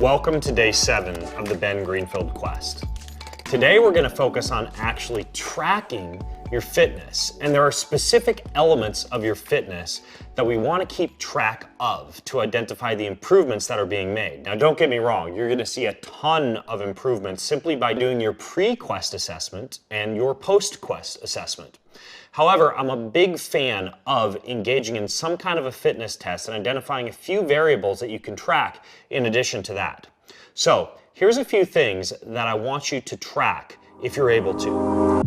Welcome to day 7 of the Ben Greenfield Quest. Today we're going to focus on actually tracking your fitness, and there are specific elements of your fitness that we want to keep track of to identify the improvements that are being made. Now don't get me wrong, you're going to see a ton of improvements simply by doing your pre-quest assessment and your post-quest assessment. However, I'm a big fan of engaging in some kind of a fitness test and identifying a few variables that you can track in addition to that. So here's a few things that I want you to track if you're able to.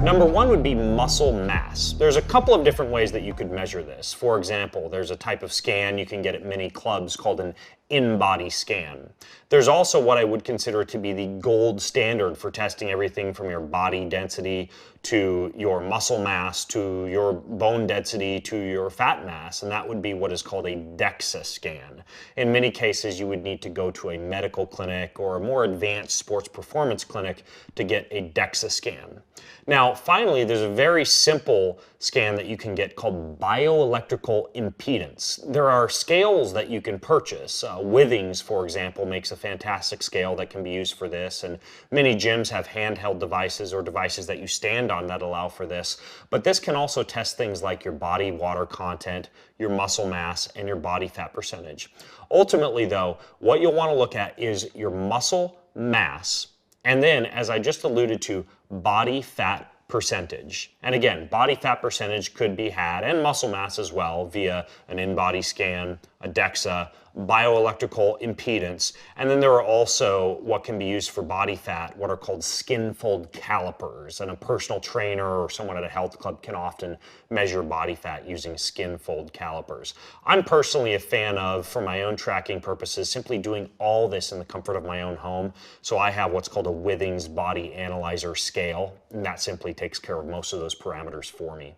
Number one would be muscle mass. There's a couple of different ways that you could measure this. For example, there's a type of scan you can get at many clubs called an in-body scan. There's also what I would consider to be the gold standard for testing everything from your body density to your muscle mass to your bone density to your fat mass, and that would be what is called a DEXA scan. In many cases, you would need to go to a medical clinic or a more advanced sports performance clinic to get a DEXA scan. Now, finally, there's a very simple scan that you can get called bioelectrical impedance. There are scales that you can purchase. Withings, for example, makes a fantastic scale that can be used for this, and many gyms have handheld devices or devices that you stand on that allow for this. But this can also test things like your body water content, your muscle mass, and your body fat percentage. Ultimately, though, what you'll want to look at is your muscle mass, and then, as I just alluded to, body fat percentage. And again, body fat percentage could be had, and muscle mass as well, via an in-body scan, a DEXA, bioelectrical impedance, and then there are also what can be used for body fat, what are called skin fold calipers, and a personal trainer or someone at a health club can often measure body fat using skin fold calipers. I'm personally a fan of, for my own tracking purposes, simply doing all this in the comfort of my own home. So I have what's called a Withings Body Analyzer scale, and that simply takes care of most of those parameters for me.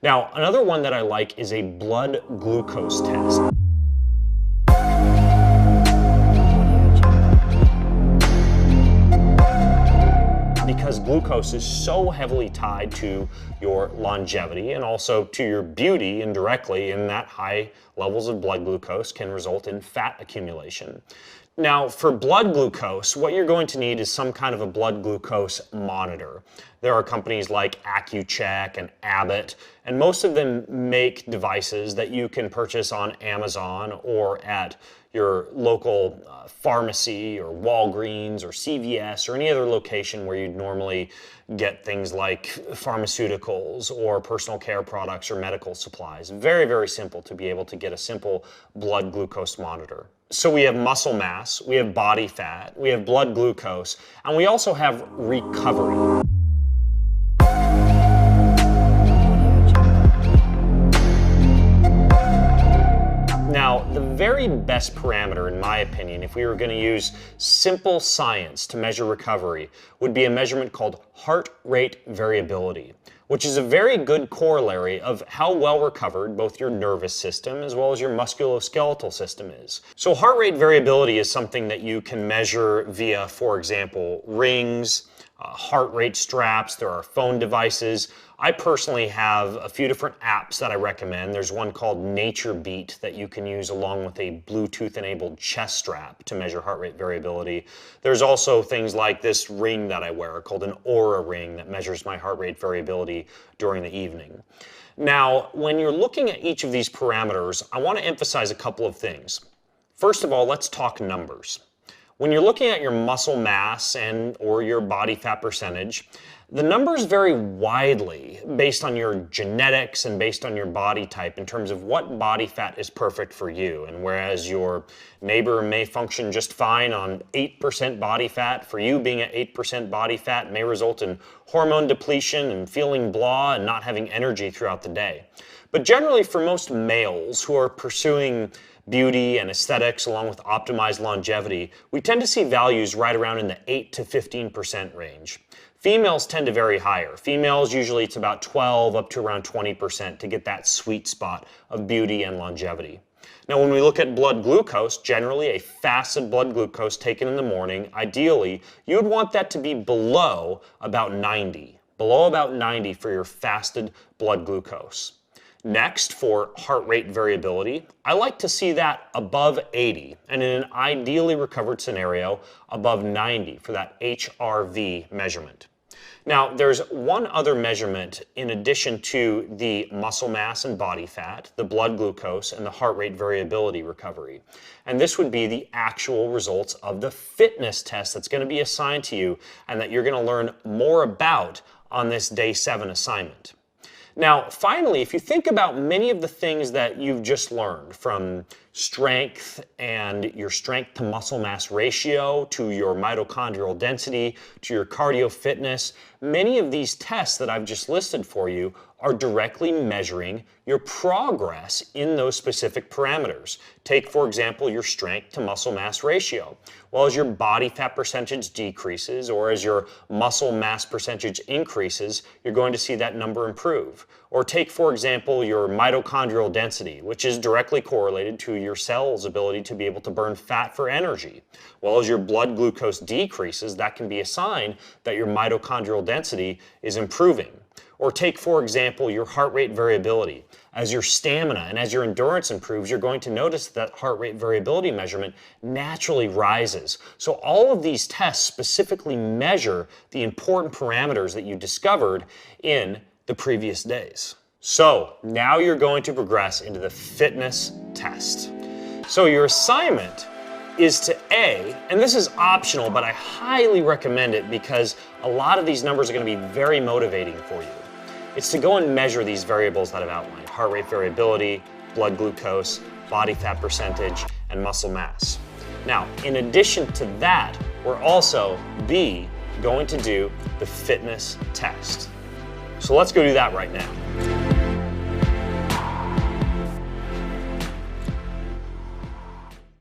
Now, another one that I like is a blood glucose test. Because glucose is so heavily tied to your longevity and also to your beauty indirectly, in that high levels of blood glucose can result in fat accumulation. Now, for blood glucose, what you're going to need is some kind of a blood glucose monitor. There are companies like Accu-Check and Abbott, and most of them make devices that you can purchase on Amazon or at your local pharmacy or Walgreens or CVS or any other location where you'd normally get things like pharmaceuticals or personal care products or medical supplies. Very, very simple to be able to get a simple blood glucose monitor. So we have muscle mass, we have body fat, we have blood glucose, and we also have recovery. Now, the very best parameter, in my opinion, if we were going to use simple science to measure recovery, would be a measurement called heart rate variability, which is a very good corollary of how well recovered both your nervous system as well as your musculoskeletal system is. So heart rate variability is something that you can measure via, for example, rings, heart rate straps, there are phone devices. I personally have a few different apps that I recommend. There's one called NatureBeat that you can use along with a Bluetooth-enabled chest strap to measure heart rate variability. There's also things like this ring that I wear called an Oura ring that measures my heart rate variability during the evening. Now, when you're looking at each of these parameters, I want to emphasize a couple of things. First of all, let's talk numbers. When you're looking at your muscle mass or your body fat percentage, the numbers vary widely based on your genetics and based on your body type in terms of what body fat is perfect for you. And whereas your neighbor may function just fine on 8% body fat, for you being at 8% body fat may result in hormone depletion and feeling blah and not having energy throughout the day. But generally, for most males who are pursuing beauty and aesthetics along with optimized longevity, we tend to see values right around in the 8 to 15% range. Females tend to vary higher. Females, usually it's about 12 up to around 20% to get that sweet spot of beauty and longevity. Now, when we look at blood glucose, generally a fasted blood glucose taken in the morning, ideally, you would want that to be below about 90. below about 90 for your fasted blood glucose. Next, for heart rate variability, I like to see that above 80, and in an ideally recovered scenario, above 90 for that HRV measurement. Now, there's one other measurement in addition to the muscle mass and body fat, the blood glucose, and the heart rate variability recovery. And this would be the actual results of the fitness test that's going to be assigned to you and that you're going to learn more about on this day 7 assignment. Now, finally, if you think about many of the things that you've just learned, from strength and your strength to muscle mass ratio, to your mitochondrial density, to your cardio fitness, many of these tests that I've just listed for you are directly measuring your progress in those specific parameters. Take, for example, your strength to muscle mass ratio. Well, as your body fat percentage decreases or as your muscle mass percentage increases, you're going to see that number improve. Or take, for example, your mitochondrial density, which is directly correlated to your cell's ability to be able to burn fat for energy. Well, as your blood glucose decreases, that can be a sign that your mitochondrial density is improving. Or take, for example, your heart rate variability. As your stamina and as your endurance improves, you're going to notice that heart rate variability measurement naturally rises. So all of these tests specifically measure the important parameters that you discovered in the previous days. So now you're going to progress into the fitness test. So your assignment is to A, and this is optional, but I highly recommend it because a lot of these numbers are going to be very motivating for you. It's to go and measure these variables that I've outlined: heart rate variability, blood glucose, body fat percentage, and muscle mass. Now, in addition to that, we're also, B, going to do the fitness test. So let's go do that right now.